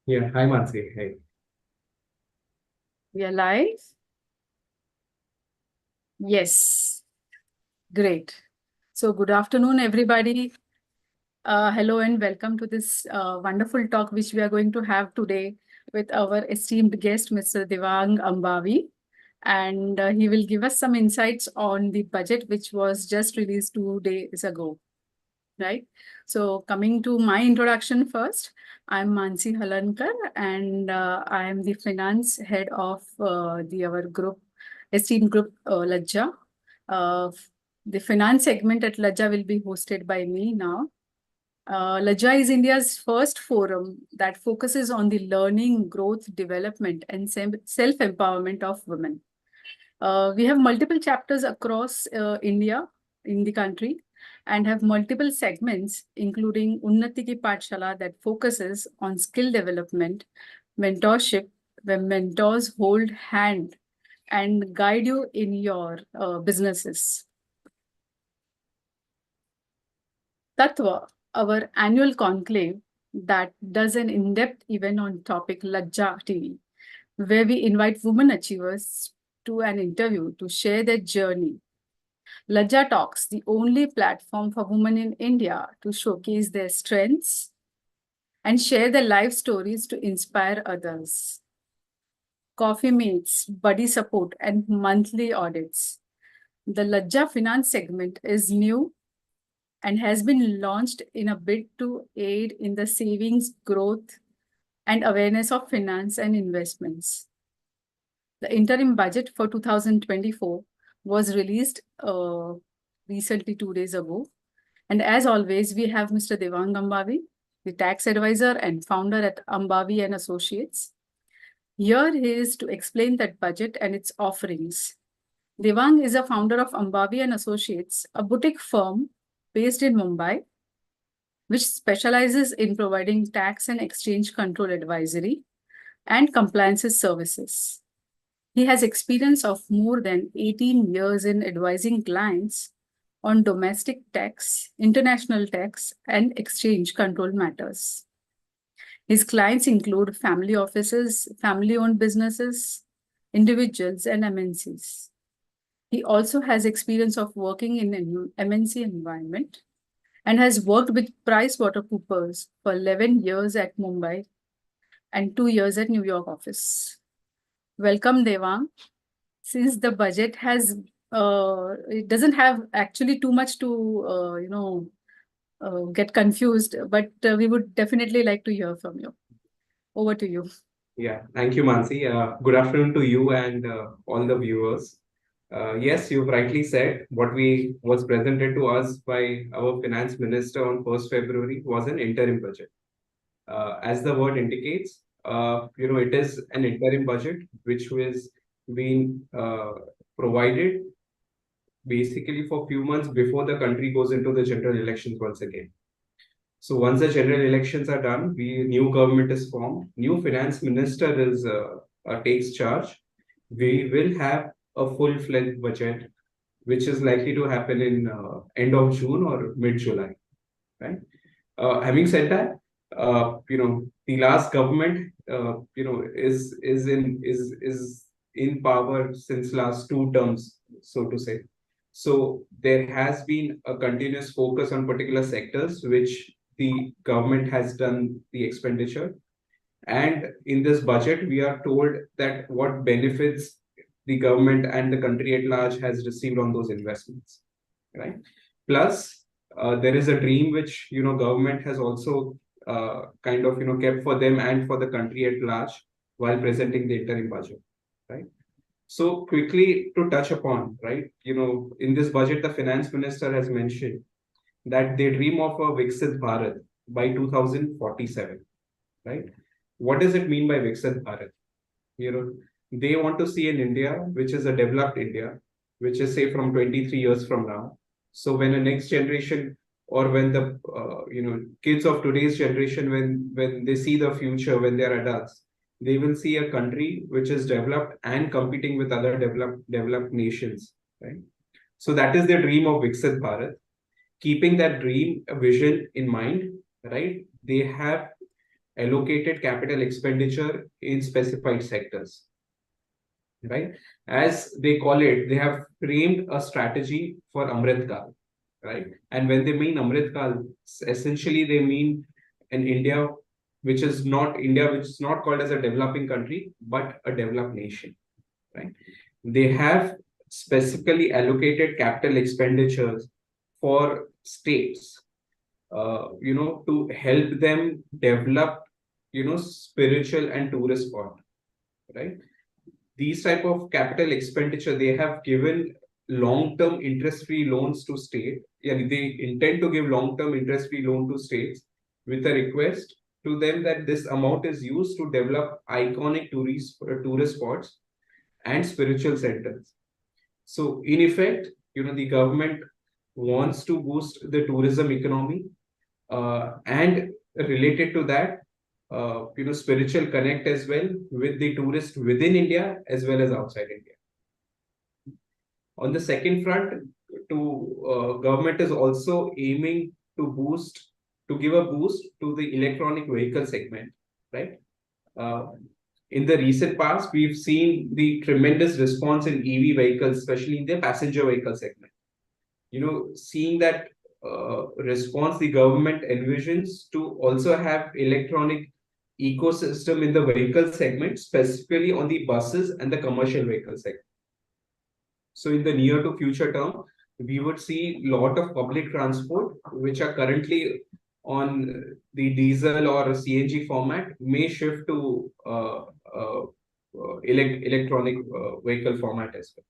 Yeah, hi Mansi. Hey. We are live? Yes, great. So, good afternoon, everybody. Hello and welcome to this wonderful talk which we are going to have today with our esteemed guest, Mr. Devang Ambavi. And he will give us some insights on the budget which was just released 2 days ago, right? So, coming to my introduction first, I'm Mansi Halankar and I am the finance head of our group, esteemed group Lajja. Uh, the finance segment at Lajja will be hosted by me now. Lajja is India's first forum that focuses on the learning, growth, development, and self-empowerment of women. We have multiple chapters across India in the country and have multiple segments, including Unnati Ki Pathshala that focuses on skill development, mentorship, where mentors hold hand and guide you in your businesses. Tattva, our annual conclave that does an in-depth event on topic Lajja TV, where we invite women achievers to an interview to share their journey. Lajja Talks, the only platform for women in India to showcase their strengths and share their life stories to inspire others. Coffee mates, buddy support, and monthly audits. The Lajja Finance segment is new and has been launched in a bid to aid in the savings growth and awareness of finance and investments. The interim budget for 2024 was released recently 2 days ago. And as always, we have Mr. Devang Ambavi, the tax advisor and founder at Ambavi and Associates. Here he is to explain that budget and its offerings. Devang is a founder of Ambavi and Associates, a boutique firm based in Mumbai, which specializes in providing tax and exchange control advisory and compliances services. He has experience of more than 18 years in advising clients on domestic tax, international tax, and exchange control matters. His clients include family offices, family-owned businesses, individuals, and MNCs. He also has experience of working in an MNC environment and has worked with PricewaterhouseCoopers for 11 years at Mumbai and 2 years at New York office. Welcome, Devang. Since the budget has, it doesn't have actually too much to, get confused, but we would definitely like to hear from you. Over to you. Yeah, thank you, Mansi. Good afternoon to you and all the viewers. Yes, you've rightly said what we was presented to us by our finance minister on 1st February was an interim budget. As the word indicates, it is an interim budget which was being provided basically for few months before the country goes into the general elections once again. So once the general elections are done, new government is formed, new finance minister is takes charge. We will have a full-fledged budget, which is likely to happen in end of June or mid-July, right? Having said that, the last government, is in power since last two terms, so to say. So there has been a continuous focus on particular sectors which the government has done the expenditure. And in this budget, we are told that what benefits the government and the country at large has received on those investments, right? Plus, there is a dream which government has also kind of kept for them and for the country at large while presenting the interim budget, right? So quickly to touch upon, right? In this budget, the finance minister has mentioned that they dream of a Viksit Bharat by 2047, right? What does it mean by Viksit Bharat? You know, they want to see an India which is a developed India, which is say from 23 years from now. So when the next generation or when the kids of today's generation, when they see the future, when they're adults, they will see a country which is developed and competing with other developed nations, right? So that is the dream of Viksit Bharat. Keeping that dream vision in mind, right? They have allocated capital expenditure in specified sectors, right? As they call it, they have framed a strategy for Amrit Kal, right? And when they mean Amrit Kal, essentially they mean an India which is not India, which is not called as a developing country, but a developed nation, right? They have specifically allocated capital expenditures for states, to help them develop, spiritual and tourist spot, right? These type of capital expenditure, they have given long-term interest-free loans to state. Yeah, they intend to give long-term interest-free loan to states with a request to them that this amount is used to develop iconic tourist spots and spiritual centers. So in effect, the government wants to boost the tourism economy, and related to that, spiritual connect as well with the tourist within India as well as outside India. On the second front, government is also aiming to give a boost to the electronic vehicle segment, right? In the recent past, we've seen the tremendous response in EV vehicles, especially in the passenger vehicle segment. Seeing that response, the government envisions to also have electronic ecosystem in the vehicle segment, specifically on the buses and the commercial vehicle segment. So in the near to future term, we would see a lot of public transport, which are currently on the diesel or CNG format, may shift to electronic vehicle format as well.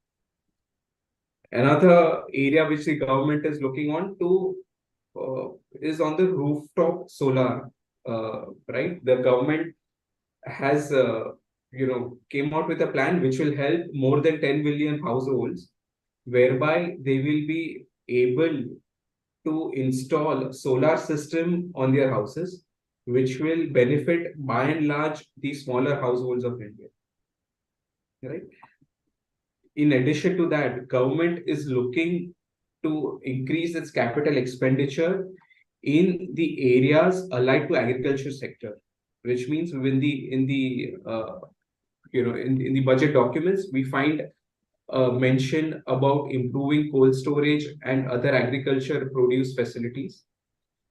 Another area which the government is looking on to is on the rooftop solar, right? The government has, came out with a plan which will help more than 10 million households, whereby they will be able to install solar system on their houses, which will benefit by and large the smaller households of India, right? In addition to that, government is looking to increase its capital expenditure in the areas allied to agriculture sector, which means in the budget documents we find a mention about improving cold storage and other agriculture produce facilities.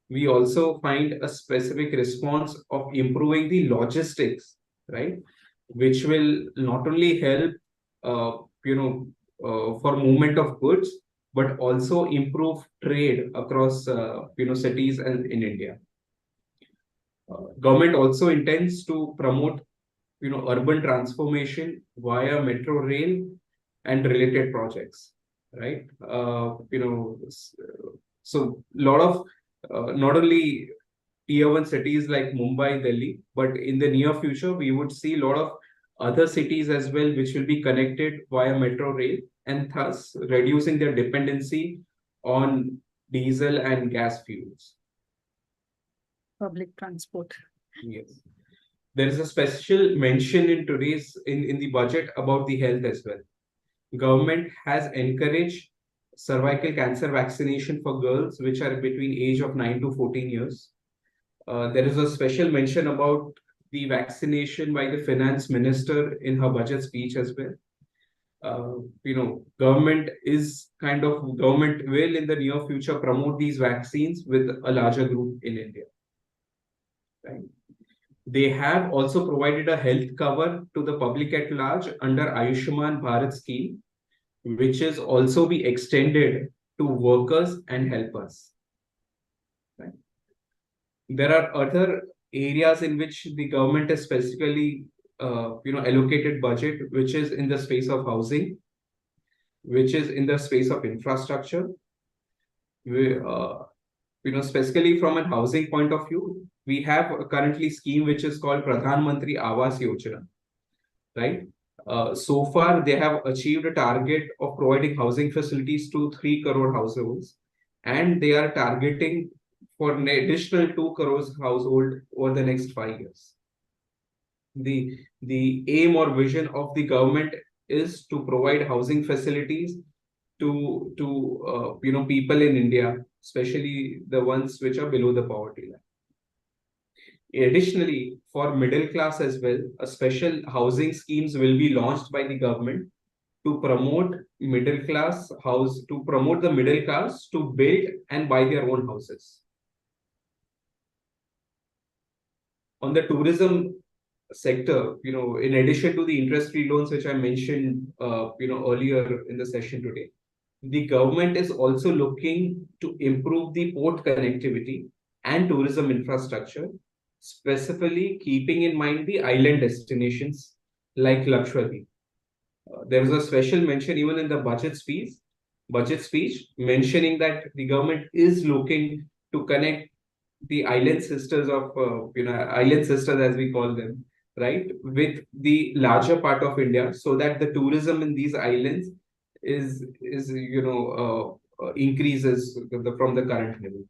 We also find a specific response of improving the logistics, right, which will not only help for movement of goods, but also improve trade across cities and in India. Government also intends to promote urban transformation via metro rail and related projects, right? So a lot of not only tier 1 cities like Mumbai, Delhi, but in the near future, we would see a lot of other cities as well, which will be connected via metro rail, and thus reducing their dependency on diesel and gas fuels. Public transport. Yes. There is a special mention in in the budget about the health as well. Government has encouraged cervical cancer vaccination for girls, which are between age of 9 to 14 years. There is a special mention about the vaccination by the finance minister in her budget speech as well. Government will in the near future promote these vaccines with a larger group in India. Right. They have also provided a health cover to the public at large under Ayushman Bharat scheme, which is also be extended to workers and helpers. Right. There are other areas in which the government has specifically allocated budget, which is in the space of housing, which is in the space of infrastructure. Specifically from a housing point of view, we have a currently scheme which is called Pradhan Mantri Awas Yojana, right? So far, they have achieved a target of providing housing facilities to 3 crore households, and they are targeting for an additional 2 crores household over the next 5 years. The aim or vision of the government is to provide housing facilities to people in India, especially the ones which are below the poverty line. Additionally, for middle class as well, a special housing schemes will be launched by the government to promote to promote the middle class to build and buy their own houses. On the tourism sector, in addition to the interest-free loans which I mentioned, earlier in the session today, the government is also looking to improve the port connectivity and tourism infrastructure, specifically keeping in mind the island destinations like Lakshadweep. There was a special mention even in the budget speech mentioning that the government is looking to connect the island sisters as we call them, right, with the larger part of India, so that the tourism in these islands is increases from the current levels.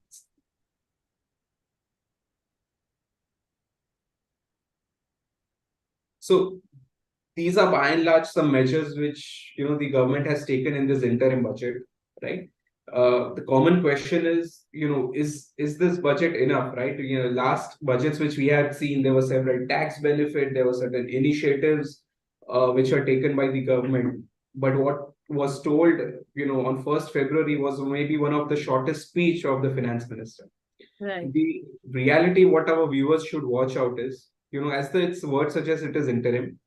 So these are by and large some measures which the government has taken in this interim budget, right? The common question is, is this budget enough, right? Last budgets which we had seen, there were several tax benefit, there were certain initiatives which are taken by the government. But what was told, on 1st February was maybe one of the shortest speech of the finance minister. Right. The reality, what our viewers should watch out is, as its word suggests, it is interim.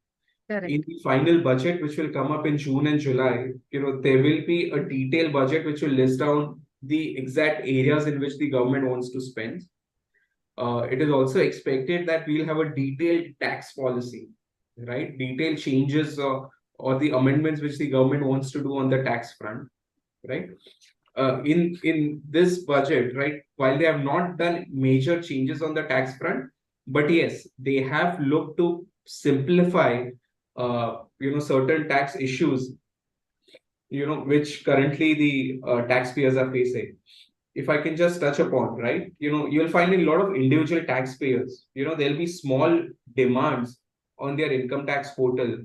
Correct. In the final budget, which will come up in June and July, there will be a detailed budget which will list down the exact areas in which the government wants to spend. It is also expected that we'll have a detailed tax policy, right? Detailed changes or the amendments which the government wants to do on the tax front, right? In this budget, right, while they have not done major changes on the tax front, but yes, they have looked to simplify certain tax issues, which currently the taxpayers are facing. If I can just touch upon, right, you'll find a lot of individual taxpayers, there'll be small demands on their income tax portal,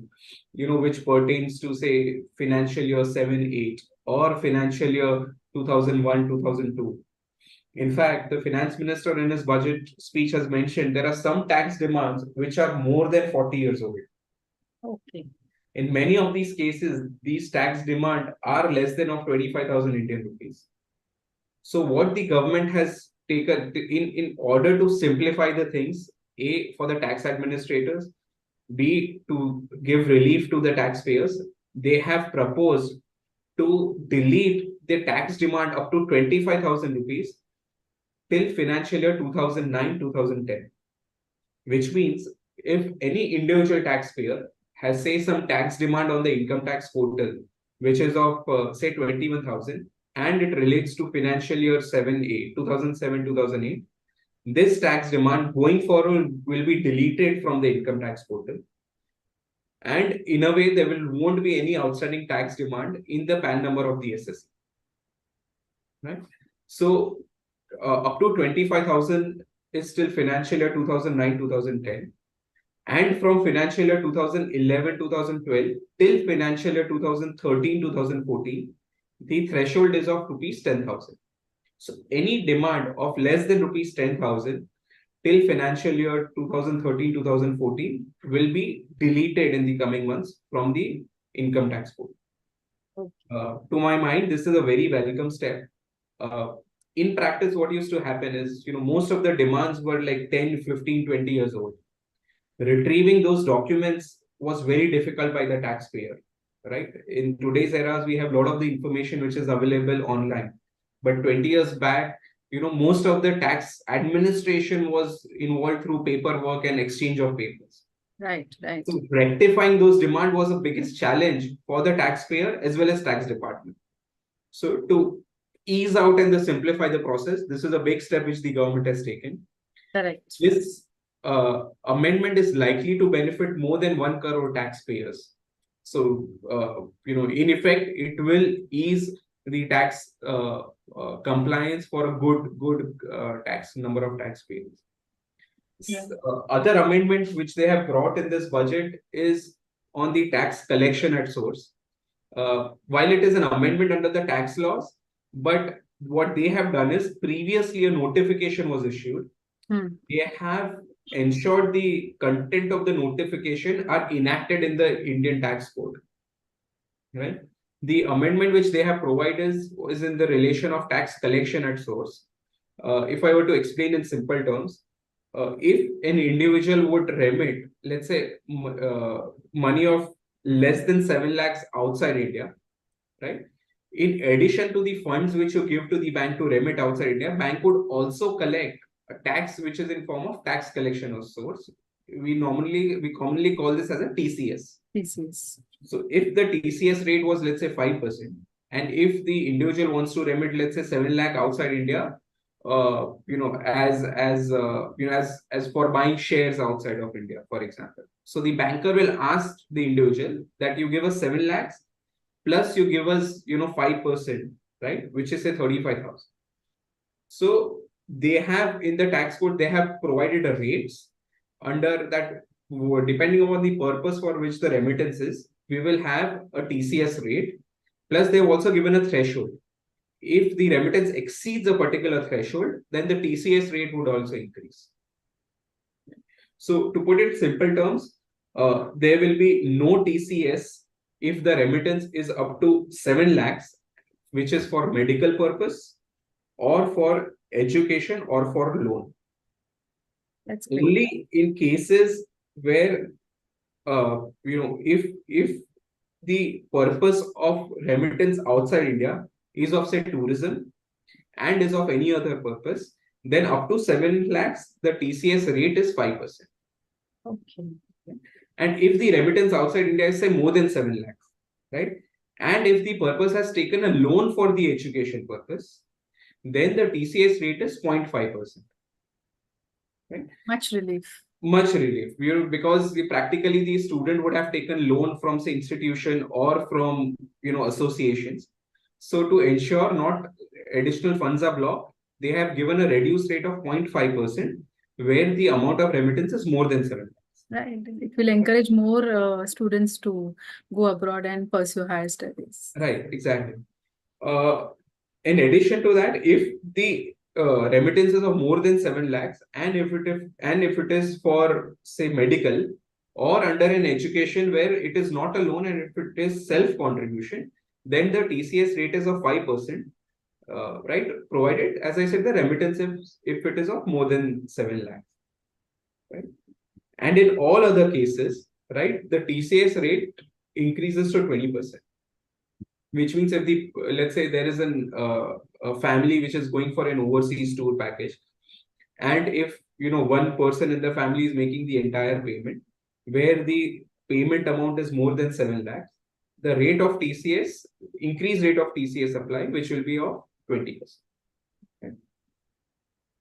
which pertains to, say, financial year 7-8 or financial year 2001, 2002. In fact, the finance minister in his budget speech has mentioned there are some tax demands which are more than 40 years old. Okay. In many of these cases, these tax demand are less than of 25,000 Indian rupees. So what the government has taken in order to simplify the things, A, for the tax administrators, B, to give relief to the taxpayers, they have proposed to delete the tax demand up to 25,000 rupees till financial year 2009-2010, which means if any individual taxpayer has, say, some tax demand on the income tax portal, which is of, say, 21,000, and it relates to financial year 2007-2008, this tax demand going forward will be deleted from the income tax portal. And in a way, there won't be any outstanding tax demand in the PAN number of the SSC. Right? So up to 25,000 is still financial year 2009-2010. And from financial year 2011-2012 till financial year 2013-2014, the threshold is of rupees 10,000. So any demand of less than rupees 10,000 till financial year 2013-2014 will be deleted in the coming months from the income tax code. Okay. To my mind, this is a very welcome step. In practice, what used to happen is, most of the demands were like 10, 15, 20 years old. Retrieving those documents was very difficult by the taxpayer, right? In today's eras, we have a lot of the information which is available online. But 20 years back, most of the tax administration was involved through paperwork and exchange of papers. Right, right. So rectifying those demands was the biggest challenge for the taxpayer as well as tax department. So to ease out and simplify the process, this is a big step which the government has taken. Correct. This amendment is likely to benefit more than 1 crore taxpayers. So, in effect, it will ease the tax compliance for a good tax number of taxpayers. Yeah. Other amendments which they have brought in this budget is on the tax collection at source. While it is an amendment under the tax laws, but what they have done is previously a notification was issued. They have ensure the content of the notification are enacted in the Indian tax code. Right? The amendment which they have provided is in the relation of tax collection at source. If I were to explain in simple terms, if an individual would remit, let's say, money of less than 7 lakhs outside India, right? In addition to the funds which you give to the bank to remit outside India, bank would also collect a tax which is in form of tax collection of source. We commonly call this as a TCS. TCS. So if the TCS rate was, let's say, 5%, and if the individual wants to remit, let's say, 7 lakh outside India, as for buying shares outside of India, for example. So the banker will ask the individual that you give us 7 lakhs plus you give us, 5%, right? Which is say 35,000. So they have in the tax code, they have provided a rates under that, depending upon the purpose for which the remittance is, we will have a TCS rate. Plus, they've also given a threshold. If the remittance exceeds a particular threshold, then the TCS rate would also increase. So, to put it in simple terms, there will be no TCS if the remittance is up to 7 lakhs, which is for medical purpose or for education or for loan. That's great. Only in cases where if the purpose of remittance outside India is of say tourism and is of any other purpose, then up to 7 lakhs, the TCS rate is 5%. Okay. And if the remittance outside India is say more than 7 lakhs, right? And if the purpose has taken a loan for the education purpose, then the TCS rate is 0.5%. Right? Much relief. Much relief. Because practically the student would have taken loan from say institution or from associations. So to ensure not additional funds are blocked, they have given a reduced rate of 0.5% where the amount of remittance is more than 7 lakhs. Right. It will encourage more students to go abroad and pursue higher studies. Right, exactly. In addition to that, if the remittances of more than 7 lakhs and if it is for say medical or under an education where it is not a loan and if it is self contribution, then the TCS rate is of 5%, right? Provided, as I said, the remittance if it is of more than 7 lakhs, right? And in all other cases, right, the TCS rate increases to 20%. Which means if let's say there is a family which is going for an overseas tour package, and if one person in the family is making the entire payment, where the payment amount is more than 7 lakhs, the increased rate of TCS apply, which will be of 20%. Okay.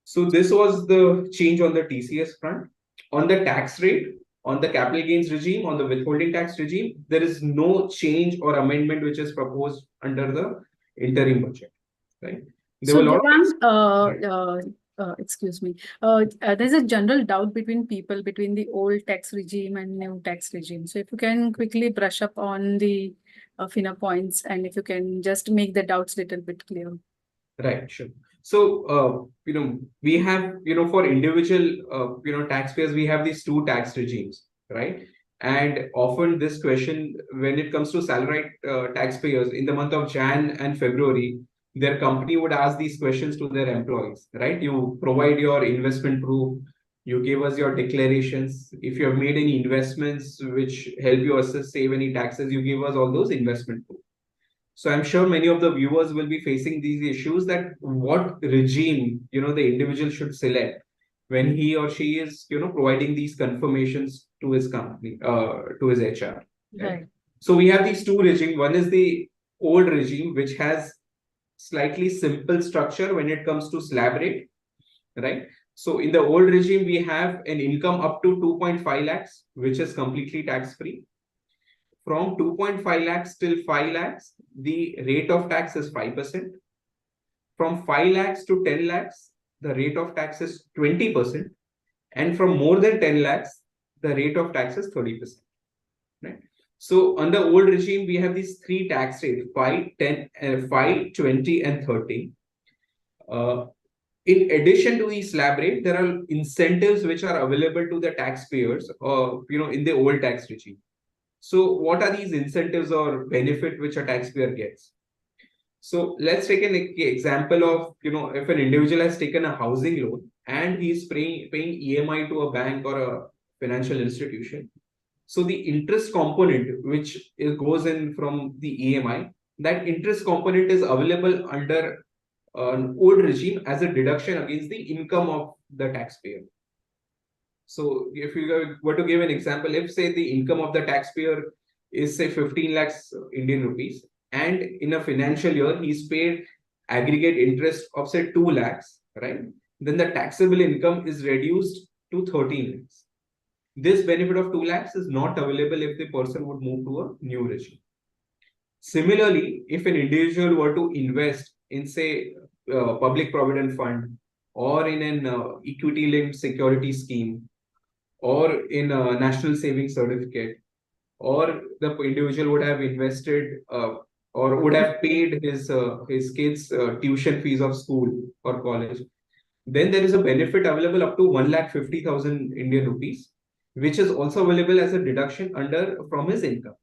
So this was the change on the TCS front. On the tax rate, on the capital gains regime, on the withholding tax regime, there is no change or amendment which is proposed under the interim budget. Right? There So, were a lot of excuse me. There's a general doubt between people between the old tax regime and new tax regime. So, if you can quickly brush up on the finer points, and if you can just make the doubts a little bit clear. Right, sure. So, we have, for individual, taxpayers, we have these two tax regimes, right? And often this question, when it comes to salaried taxpayers in the month of Jan and February, their company would ask these questions to their employees, right? You provide your investment proof, you give us your declarations. If you have made any investments which help you assess, save any taxes, you give us all those investment proof. So I'm sure many of the viewers will be facing these issues that what regime, the individual should select when he or she is, providing these confirmations to his company, to his HR. Right. So we have these two regimes. One is the old regime, which has slightly simple structure when it comes to slab rate, right? So in the old regime, we have an income up to 2.5 lakhs, which is completely tax-free. From 2.5 lakhs till 5 lakhs, the rate of tax is 5%. From 5 lakhs to 10 lakhs, the rate of tax is 20%. And from more than 10 lakhs, the rate of tax is 30%. Right? So on the old regime, we have these three tax rates, 5, 10, 5, 20, and 30. in addition to the slab rate, there are incentives which are available to the taxpayers, in the old tax regime. So what are these incentives or benefit which a taxpayer gets? So let's take an example of, if an individual has taken a housing loan and he's paying EMI to a bank or a financial institution. So the interest component, which goes in from the EMI, that interest component is available under an old regime as a deduction against the income of the taxpayer. So if you were to give an example, if say the income of the taxpayer is say 15 lakhs Indian rupees, and in a financial year he's paid aggregate interest of say 2 lakhs, right? Then the taxable income is reduced to 13 lakhs. This benefit of 2 lakhs is not available if the person would move to a new regime. Similarly, if an individual were to invest in say public provident fund or in an equity linked security scheme or in a national savings certificate, or the individual would have invested or would have paid his kids tuition fees of school or college, then there is a benefit available up to 1,50,000 Indian rupees, which is also available as a deduction under from his income.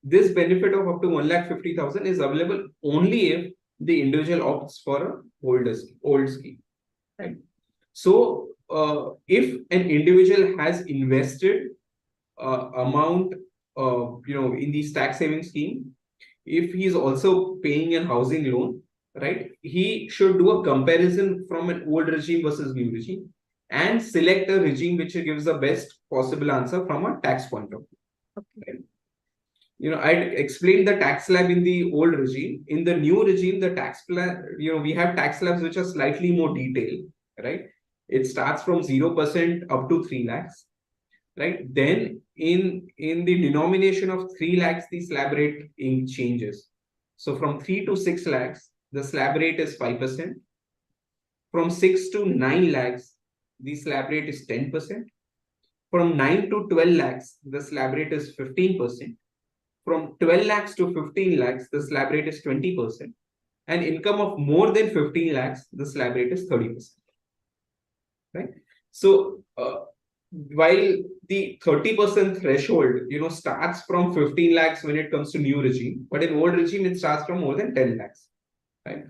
This benefit of up to 1,50,000 is available only if the individual opts for a old scheme. Right. So if an individual has invested amount in these tax saving scheme, if he is also paying a housing loan, right, he should do a comparison from an old regime versus new regime and select a regime which gives the best possible answer from a tax point of view. Okay. I explained the tax slab in the old regime. In the new regime, the tax plan, we have tax slabs which are slightly more detailed, right? It starts from 0% up to 3 lakhs, right? Then in the denomination of 3 lakhs, the slab rate changes. So from 3 to 6 lakhs, the slab rate is 5%. From 6 to 9 lakhs, the slab rate is 10%. From 9 to 12 lakhs, the slab rate is 15%. From 12 lakhs to 15 lakhs, the slab rate is 20%. And income of more than 15 lakhs, the slab rate is 30%. Right? So while the 30% threshold, starts from 15 lakhs when it comes to new regime, but in old regime, it starts from more than 10 lakhs. Right?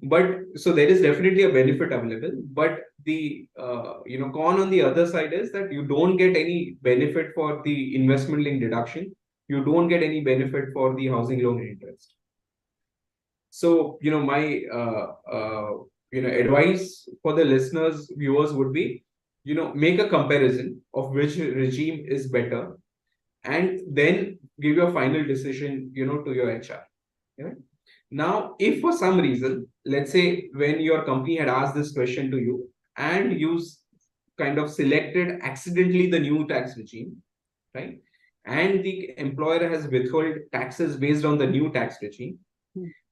But so there is definitely a benefit available, but the con on the other side is that you don't get any benefit for the investment link deduction. You don't get any benefit for the housing loan interest. So, my advice for the listeners, viewers would be, make a comparison of which regime is better, and then give your final decision, to your HR. Yeah? Now, if for some reason, let's say when your company had asked this question to you and you kind of selected accidentally the new tax regime, right? And the employer has withheld taxes based on the new tax regime,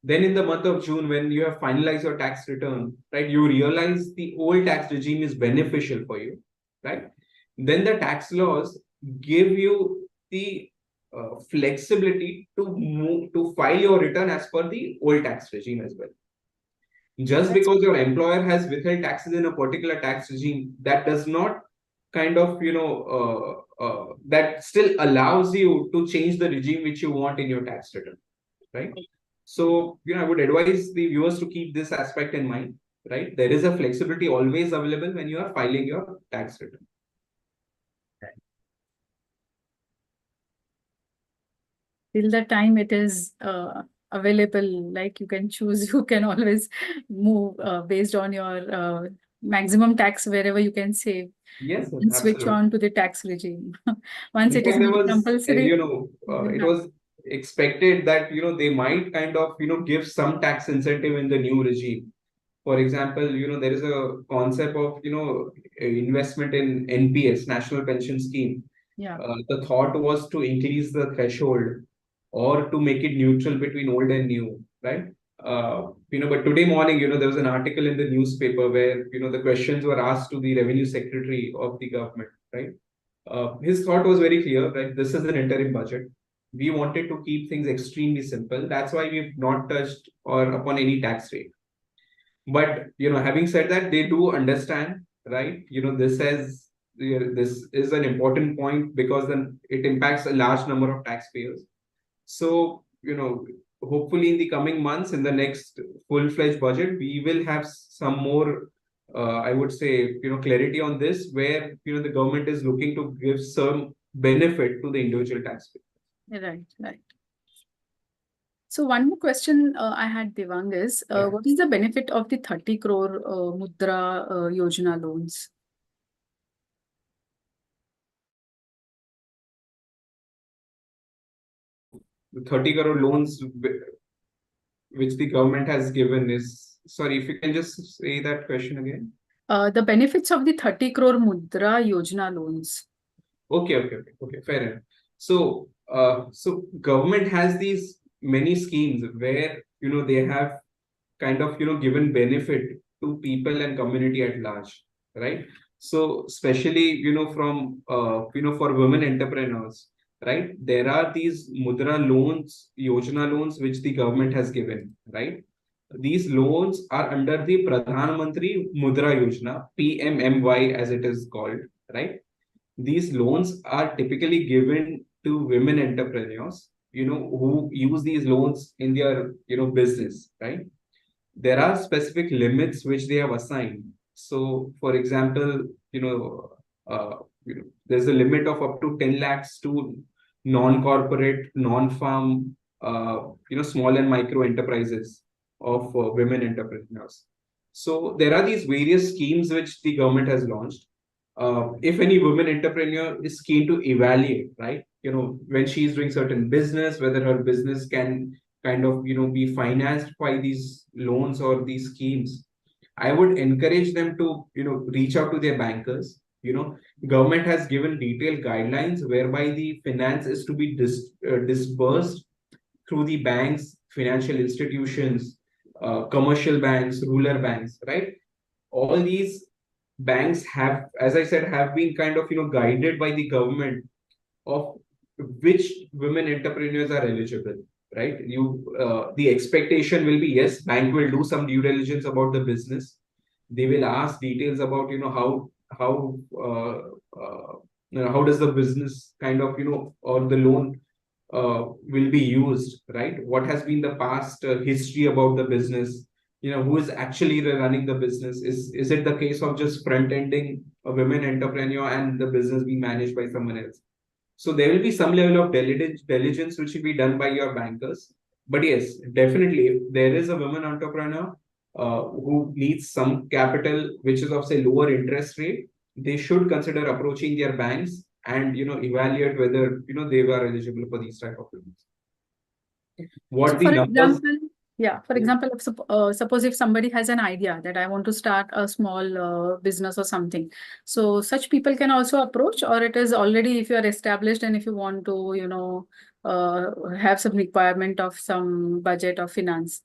then in the month of June, when you have finalized your tax return, right, you realize the old tax regime is beneficial for you, right? Then the tax laws give you the flexibility to file your return as per the old tax regime as well. Just because your employer has withheld taxes in a particular tax regime, that does not kind of, that still allows you to change the regime which you want in your tax return, right? So, I would advise the viewers to keep this aspect in mind, right? There is a flexibility always available when you are filing your tax return. Till the time it is available, like you can choose, you can always move based on your maximum tax wherever you can save. Yes, and switch absolutely. on to the tax regime. Once it is there was, compulsory, it was expected that, they might kind of, give some tax incentive in the new regime. For example, there is a concept of, investment in NPS, National Pension Scheme. Yeah. The thought was to increase the threshold or to make it neutral between old and new, right? But today morning, there was an article in the newspaper where, the questions were asked to the Revenue Secretary of the government, right? His thought was very clear, right? This is an interim budget. We wanted to keep things extremely simple. That's why we've not touched or upon any tax rate. But having said that, they do understand, right? This is an important point because then it impacts a large number of taxpayers. So, hopefully in the coming months, in the next full-fledged budget, we will have some more, I would say, clarity on this, where, the government is looking to give some benefit to the individual taxpayer. Right, right. So one more question I had, Devang, is Yeah. what is the benefit of the 30 crore Mudra Yojana loans? The 30 crore loans which the government has given is, sorry, if you can just say that question again. The benefits of the 30 crore Mudra Yojana loans. Okay, fair enough. So government has these many schemes where, they have kind of, given benefit to people and community at large, right? So especially, from, for women entrepreneurs, right? There are these Mudra loans, Yojana loans, which the government has given, right? These loans are under the Pradhan Mantri Mudra Yojana, PMMY as it is called, right? These loans are typically given to women entrepreneurs, who use these loans in their, business, right? There are specific limits which they have assigned. So, for example, there's a limit of up to 10 lakhs to non-corporate, non-farm, small and micro enterprises of women entrepreneurs. So there are these various schemes which the government has launched. If any woman entrepreneur is keen to evaluate, right, when she's doing certain business, whether her business can kind of, be financed by these loans or these schemes, I would encourage them to, reach out to their bankers. Government has given detailed guidelines whereby the finance is to be disbursed through the banks, financial institutions, commercial banks, rural banks, right? All these banks have, as I said, have been kind of, guided by the government of which women entrepreneurs are eligible, right? The expectation will be, yes, bank will do some due diligence about the business. They will ask details about, how does the business kind of, or the loan will be used, right? What has been the past history about the business? Who is actually running the business? Is it the case of just front ending a women entrepreneur and the business being managed by someone else? So there will be some level of diligence which will be done by your bankers. But yes, definitely, if there is a woman entrepreneur who needs some capital, which is of say lower interest rate, they should consider approaching their banks and evaluate whether they were eligible for these type of loans. So What the for numbers? example, for example, suppose if somebody has an idea that I want to start a small business or something, so such people can also approach, or it is already if you are established and if you want to, have some requirement of some budget or finance.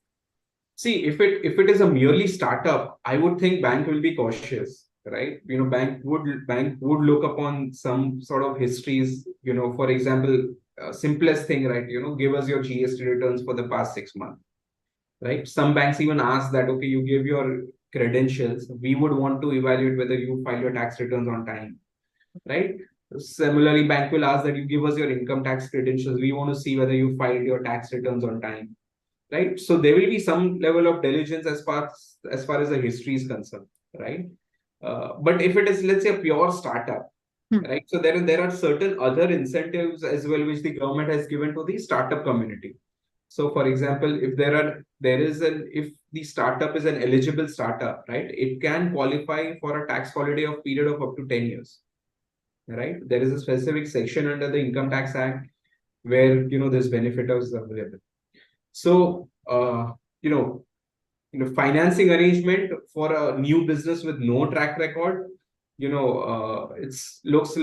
See, if it is a merely startup, I would think bank will be cautious, right? Bank would look upon some sort of histories. For example, simplest thing, right? Give us your GST returns for the past 6 months, right? Some banks even ask that, okay, you give your credentials. We would want to evaluate whether you file your tax returns on time, right? Similarly, bank will ask that you give us your income tax credentials. We want to see whether you filed your tax returns on time, right? So there will be some level of diligence as far as the history is concerned, right? But if it is, let's say, a pure startup, right? So there are certain other incentives as well which the government has given to the startup community. So, for example, if the startup is an eligible startup, right, it can qualify for a tax holiday of period of up to 10 years, right? There is a specific section under the Income Tax Act where this benefit is available. So, financing arrangement for a new business with no track record, it's looks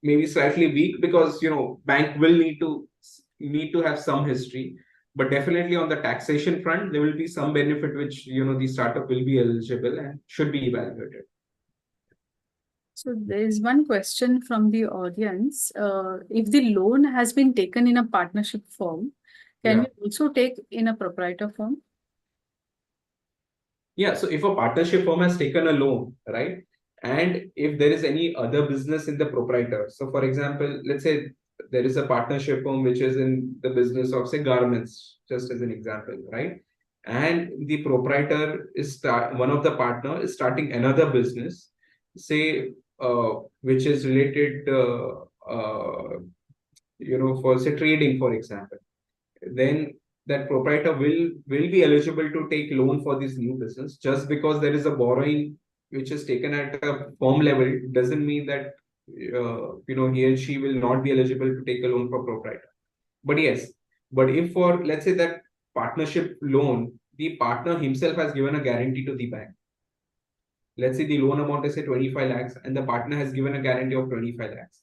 maybe slightly weak because bank will need to have some history, but definitely on the taxation front, there will be some benefit which the startup will be eligible and should be evaluated. So there is one question from the audience. If the loan has been taken in a partnership form, can we also take in a proprietor form? Yeah, so if a partnership firm has taken a loan, right, and if there is any other business in the proprietor, so for example, let's say there is a partnership firm which is in the business of, say, garments, just as an example, right? And the proprietor is one of the partner is starting another business, say, which is related, for, say, trading, for example. Then that proprietor will be eligible to take loan for this new business. Just because there is a borrowing which is taken at a firm level doesn't mean that he and she will not be eligible to take a loan for proprietor. But yes, but if for, let's say, that partnership loan, the partner himself has given a guarantee to the bank. Let's say the loan amount is, say, 25 lakhs, and the partner has given a guarantee of 25 lakhs.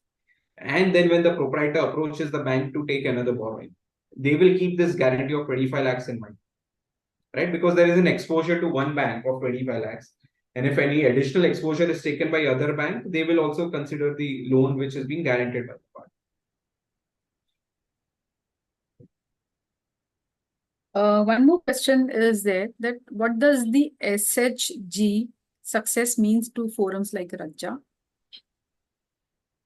And then when the proprietor approaches the bank to take another borrowing, they will keep this guarantee of 25 lakhs in mind, right? Because there is an exposure to one bank of 25 lakhs. And if any additional exposure is taken by other bank, they will also consider the loan which is being guaranteed by the partner. One more question is there, that what does the SHG success means to forums like Rajja?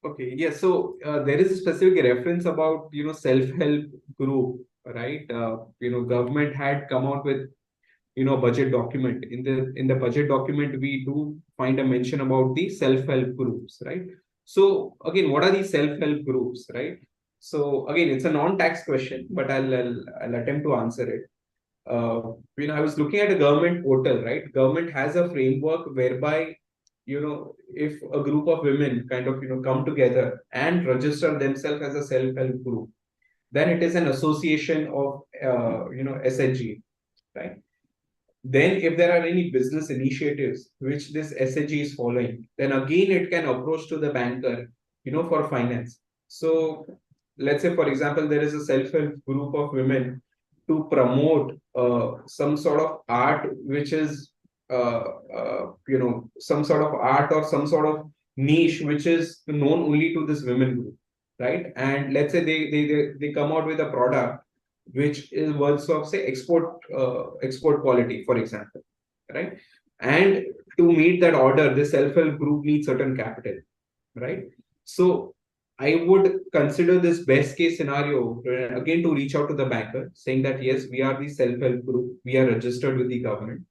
Okay, yes. So there is a specific reference about self-help group, right? Government had come out with budget document. In the budget document, we do find a mention about the self-help groups, right? So again, what are these self-help groups, right? So again, it's a non-tax question, but I'll attempt to answer it. I was looking at a government portal, right? Government has a framework whereby, if a group of women kind of, come together and register themselves as a self-help group, then it is an association of, SHG, right? Then if there are any business initiatives which this SHG is following, then again it can approach to the banker, for finance. So let's say, for example, there is a self-help group of women to promote some sort of art which is some sort of art or some sort of niche which is known only to this women group, right? And let's say they come out with a product which is worth of, say, export quality, for example, right? And to meet that order, the self-help group needs certain capital, right? So I would consider this best case scenario, again, to reach out to the banker saying that yes, we are the self-help group, we are registered with the government,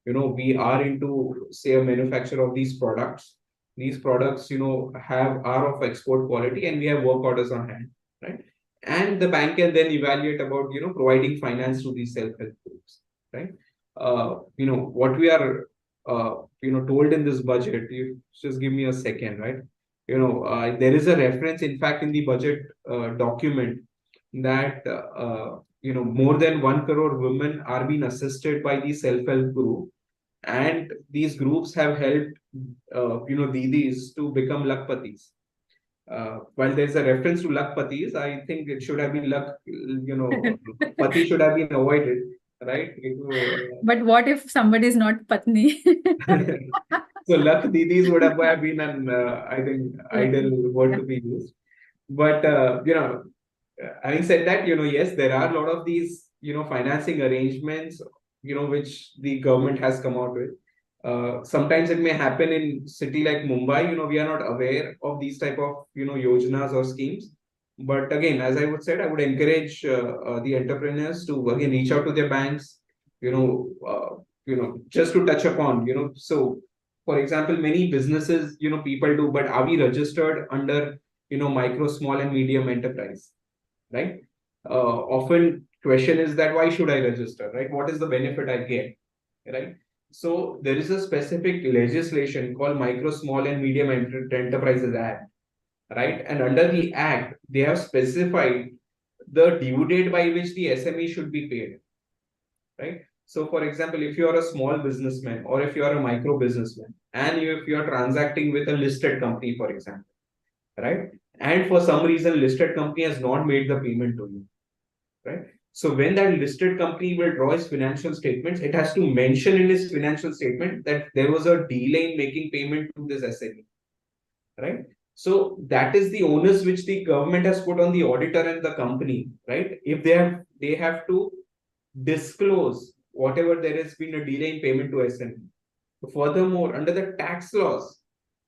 we are into, say, a manufacture of these products. These products, are of export quality, and we have work orders on hand, right? And the bank can then evaluate about, providing finance to these self-help groups, right? What we are, told in this budget. You just give me a second, right? There is a reference, in fact, in the budget document that more than 1 crore women are being assisted by the self-help group, and these groups have helped didis to become lakpatis. While there's a reference to lakpatis, I think it should have been pati should have been avoided, right? But what if somebody is not Patni? So luck didis would have been an I think ideal word to be used. But having said that, yes, there are a lot of these, financing arrangements, which the government has come out with. Sometimes it may happen in city like Mumbai, we are not aware of these type of, yojanas or schemes. But again, as I would said, I would encourage the entrepreneurs to again reach out to their banks, just to touch upon, so for example, many businesses, people do, but are we registered under, micro, small and medium enterprise, right? Often question is that why should I register, right? What is the benefit I get, right? So there is a specific legislation called Micro, Small and Medium Enterprises Act, right? And under the act, they have specified the due date by which the SME should be paid, right? So for example, if you are a small businessman or if you are a micro businessman and if you are transacting with a listed company, for example, right? And for some reason, listed company has not made the payment to you, right? So when that listed company will draw his financial statements, it has to mention in his financial statement that there was a delay in making payment to this SME, right? So that is the onus which the government has put on the auditor and the company, right? If they have to disclose whatever there has been a delay in payment to SME. Furthermore, under the tax laws,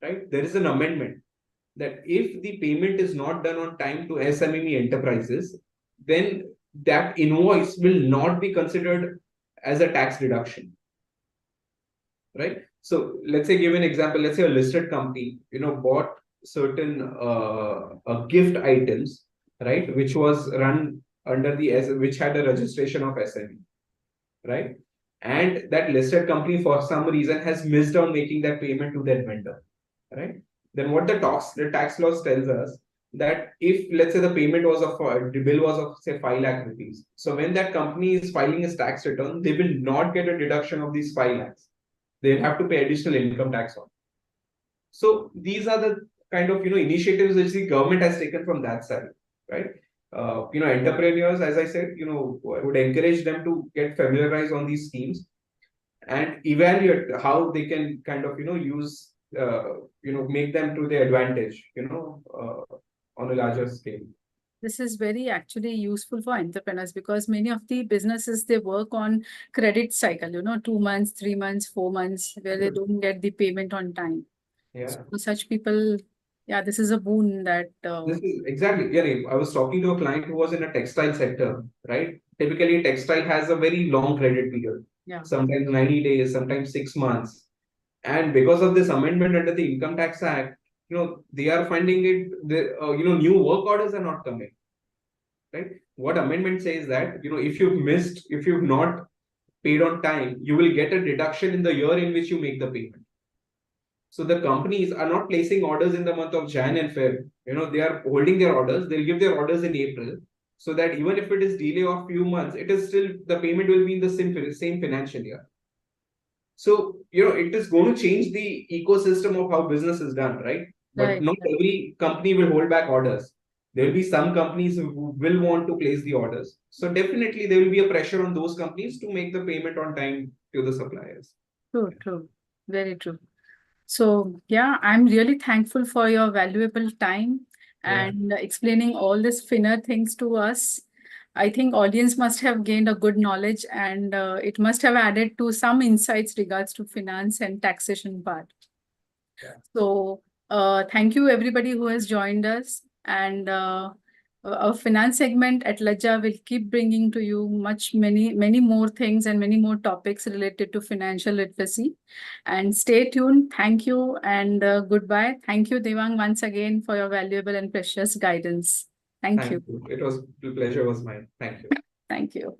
right, there is an amendment that if the payment is not done on time to SME enterprises, then that invoice will not be considered as a tax deduction, right? So let's say, give an example. Let's say a listed company, bought certain gift items, right, which was run under which had a registration of SME, right? And that listed company, for some reason, has missed on making that payment to that vendor, right? Then what the tax laws tells us, that if, let's say, the payment was the bill was of say 5 lakh rupees, so when that company is filing its tax return, they will not get a deduction of these 5 lakhs. They'll have to pay additional income tax on. So these are the kind of initiatives which the government has taken from that side, right? Entrepreneurs, as I said, I would encourage them to get familiarized on these schemes and evaluate how they can kind of use make them to their advantage, on a larger scale. This is very actually useful for entrepreneurs because many of the businesses, they work on credit cycle, 2 months, 3 months, 4 months, where they don't get the payment on time. Yeah. So for such people, yeah, this is a boon that. This is exactly, yeah. I was talking to a client who was in a textile sector, right? Typically, textile has a very long credit period. Yeah. Sometimes 90 days, sometimes 6 months. And because of this amendment under the Income Tax Act, they are finding it, new work orders are not coming, right? What amendment says that, if you've not paid on time, you will get a deduction in the year in which you make the payment. So the companies are not placing orders in the month of Jan and Feb. They are holding their orders. They'll give their orders in April, so that even if it is delay of few months, it is still, the payment will be in the same financial year. So, it is going to change the ecosystem of how business is done, right? But Right. not every company will hold back orders. There will be some companies who will want to place the orders. So definitely there will be a pressure on those companies to make the payment on time to the suppliers. True. Very true. So yeah, I'm really thankful for your valuable time and explaining all these finer things to us. I think audience must have gained a good knowledge and it must have added to some insights regards to finance and taxation part. Yeah. So thank you everybody who has joined us, and our finance segment at Lajja will keep bringing to you many more things and many more topics related to financial literacy. And stay tuned. Thank you and goodbye. Thank you, Devang, once again for your valuable and precious guidance. Thank you. It was, the pleasure was mine. Thank you. Thank you.